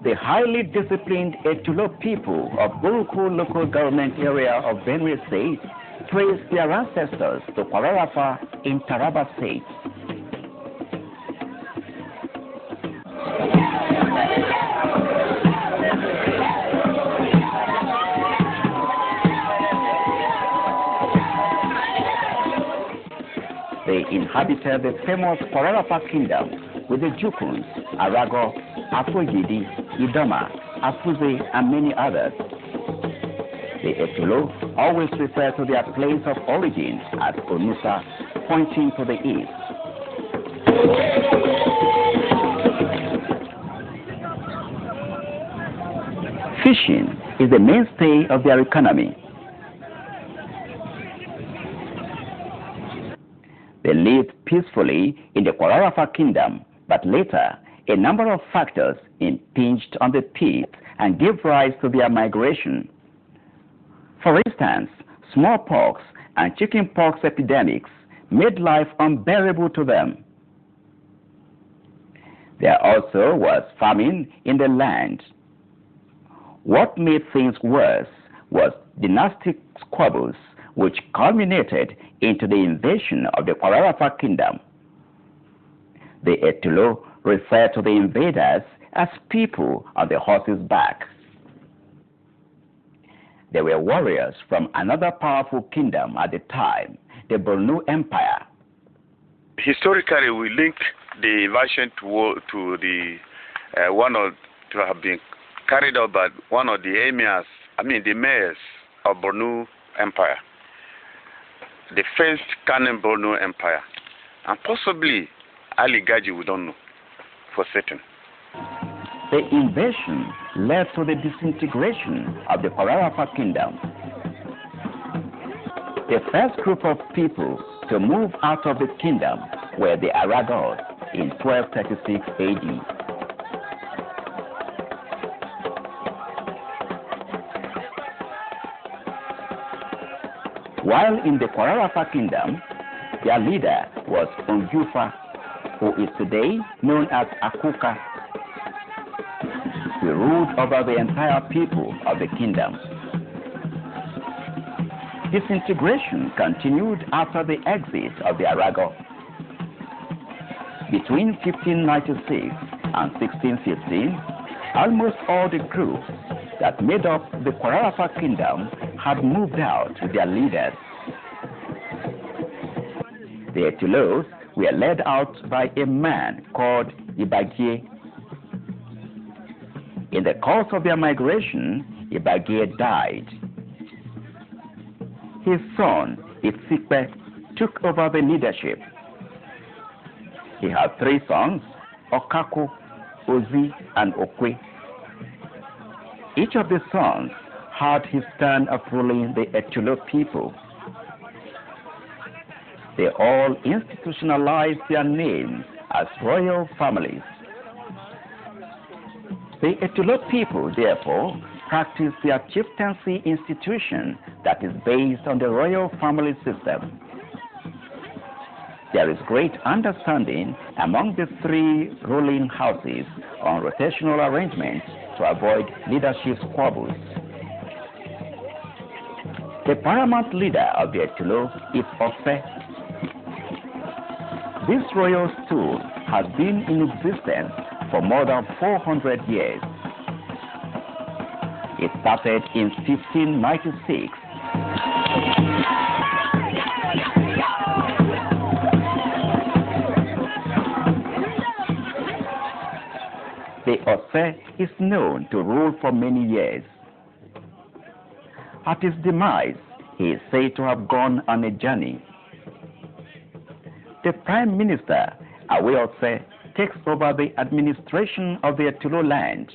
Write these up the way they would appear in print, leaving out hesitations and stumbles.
The highly disciplined Etulo people of Buruku local government area of Benue State trace their ancestors to Kwararafa in Taraba State. They inhabited the famous Kwararafa kingdom with the Jukuns, Arago, Afojidi, Idoma, Afuze, and many others. The Etulo always refer to their place of origin as Onusa, pointing to the east. Fishing is the mainstay of their economy. They lived peacefully in the Kwararafa kingdom, but later a number of factors impinged on the peace and gave rise to their migration. For instance, smallpox and chickenpox epidemics made life unbearable to them. There also was famine in the land. What made things worse was dynastic squabbles, which culminated into the invasion of the Kwararafa kingdom. The Etulo refer to the invaders as people on the horse's back. They were warriors from another powerful kingdom at the time, the Borno Empire. Historically, we link the invasion to the to have been carried out by one of the emirs, the mayors of Borno Empire, the first Kanem Borno Empire, and possibly Ali Gaji, we don't know for certain. The invasion led to the disintegration of the Kwararafa kingdom. The first group of people to move out of the kingdom were the Aragos in 1236 AD. While in the Kwararafa kingdom, their leader was Onjufa, who is today known as Akuka. He ruled over the entire people of the kingdom. Disintegration continued after the exit of the Arago. Between 1596 and 1615, almost all the groups that made up the Kwararafa kingdom had moved out with their leaders. The Etulos were led out by a man called Ibagie. In the course of their migration, Ibagie died. His son, Isikpe, took over the leadership. He had 3 sons, Okaku, Ozi, and Okwe. Each of the sons had his turn of ruling the Etulo people. They all institutionalized their names as royal families. The Etulo people, therefore, practice their chieftaincy institution that is based on the royal family system. There is great understanding among the 3 ruling houses on rotational arrangements to avoid leadership squabbles. The paramount leader of the Etulo is Ofe. This royal stool has been in existence for more than 400 years. It started in 1596. The Ose is known to rule for many years. At his demise, he is said to have gone on a journey. The Prime Minister, Awe Ose, takes over the administration of the Etulo land.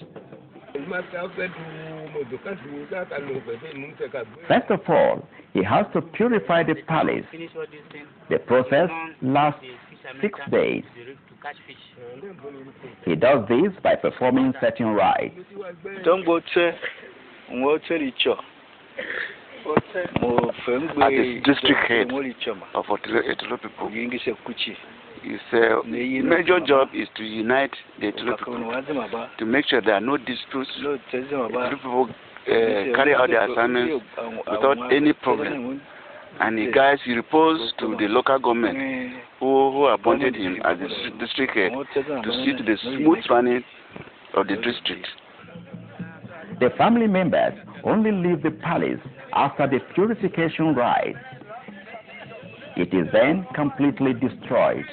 First of all, he has to purify the palace. The process lasts 6 days. He does this by performing certain rites. As the district head of Etulo people, his major job is to unite the Etulo people, to make sure there are no disputes. Etulo people carry out their assignments without any problem. And he reports to the local government who appointed him as the district head to see to the smooth running of the district. The family members only leave the palace after the purification rites. It is then completely destroyed.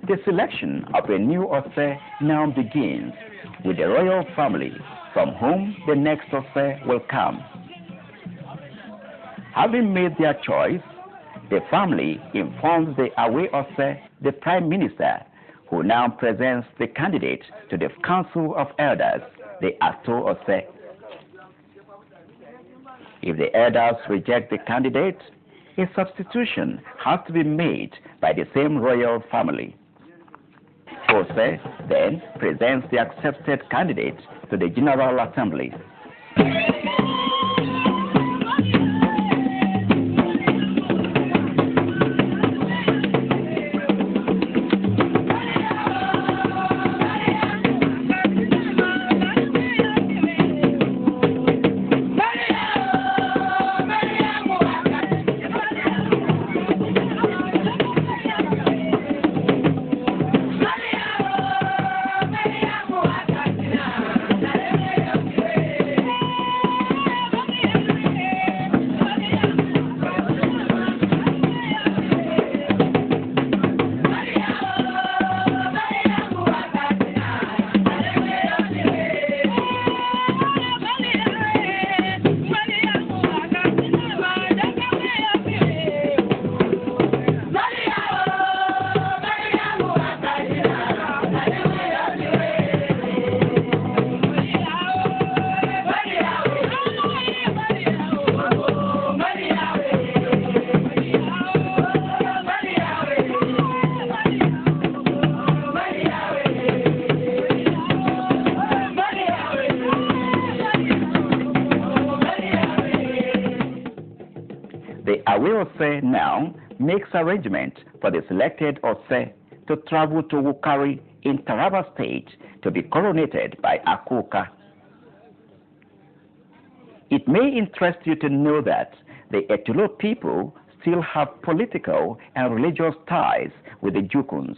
The selection of a new Ose now begins with the royal family, from whom the next Ose will come. Having made their choice, the family informs the Awe Ose, the Prime Minister, who now presents the candidate to the Council of Elders, the Ato Ose. If the elders reject the candidate, a substitution has to be made by the same royal family. Ose then presents the accepted candidate to the General Assembly. The Awe Ose now makes arrangement for the selected Ose to travel to Wukari in Taraba State to be coronated by Akuka. It may interest you to know that the Etulo people still have political and religious ties with the Jukuns.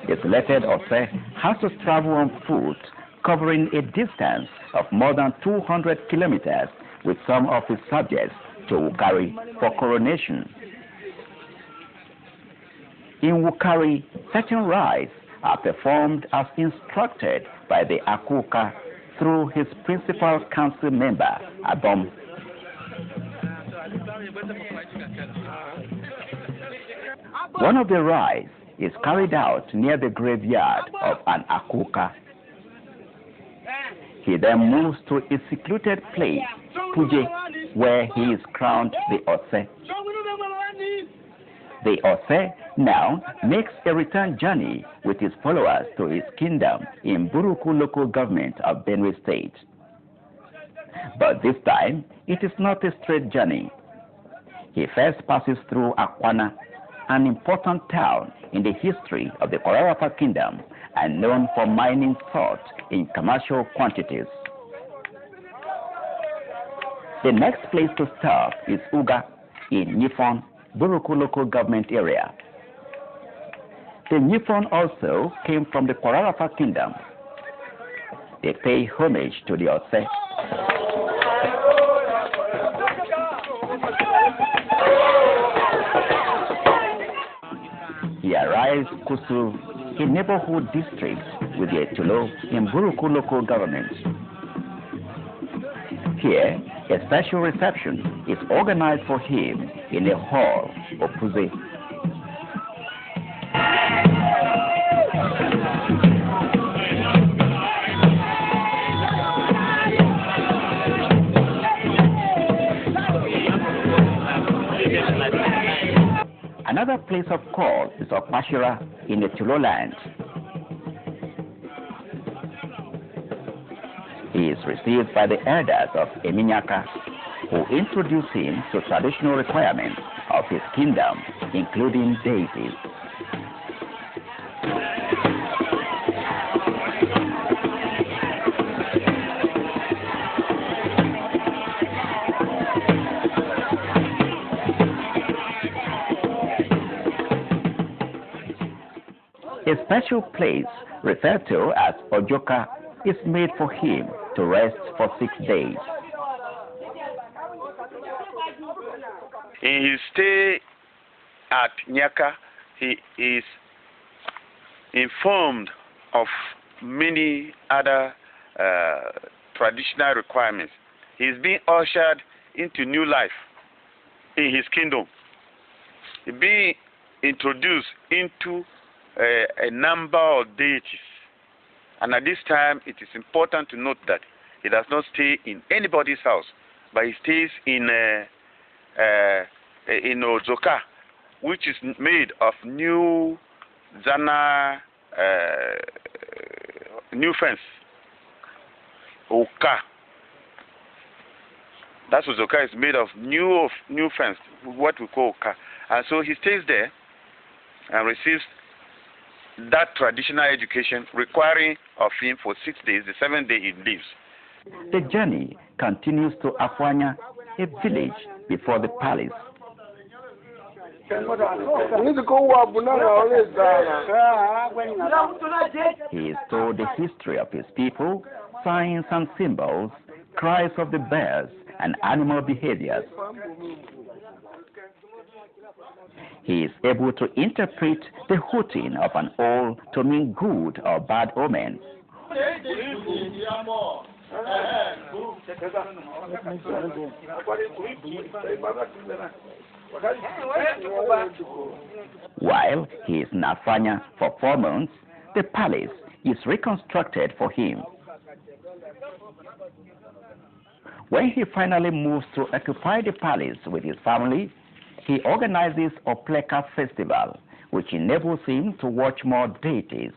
The selected Ose has to travel on foot, covering a distance of more than 200 kilometers with some of his subjects to Wukari for coronation. In Wukari, certain rites are performed as instructed by the Akuka through his principal council member, Abom. One of the rites is carried out near the graveyard of an Akuka. He then moves to a secluded place, Puje, where he is crowned the Ose. The Ose now makes a return journey with his followers to his kingdom in Buruku local government of Benue State. But this time, it is not a straight journey. He first passes through Akwana, an important town in the history of the Korarafa Kingdom and known for mining salt in commercial quantities. The next place to stop is Uga in Nifon, Buruku local government area. The Nifon also came from the Korarafa Kingdom. They pay homage to the Ose. He arrives Kusu, a neighborhood district with the Etulo in Buruku local government. Here, a special reception is organized for him in a hall, Opuze. Another place of call is Okpashira in the Etulo land. He is received by the elders of Eminyaka, who introduce him to traditional requirements of his kingdom, including deities. A special place referred to as Ojoka is made for him to rest for 6 days. In his stay at Nyaka, he is informed of many other traditional requirements. He is being ushered into new life in his kingdom. He is being introduced into a number of deities. And at this time, it is important to note that he does not stay in anybody's house, but he stays in Ozoka, which is made of new Zana, new fence. Oka. That's Ozoka is made of new fence, what we call Oka. And so he stays there and receives that traditional education requiring of him for 6 days. The 7th day he leaves. The journey continues to Afwanya, a village before the palace. He is told the history of his people, signs and symbols, cries of the birds, and animal behaviors. He is able to interpret the hooting of an owl to mean good or bad omen. While he is in Afanya for 4 months, the palace is reconstructed for him. When he finally moves to occupy the palace with his family, he organizes a Opleka festival, which enables him to watch more deities.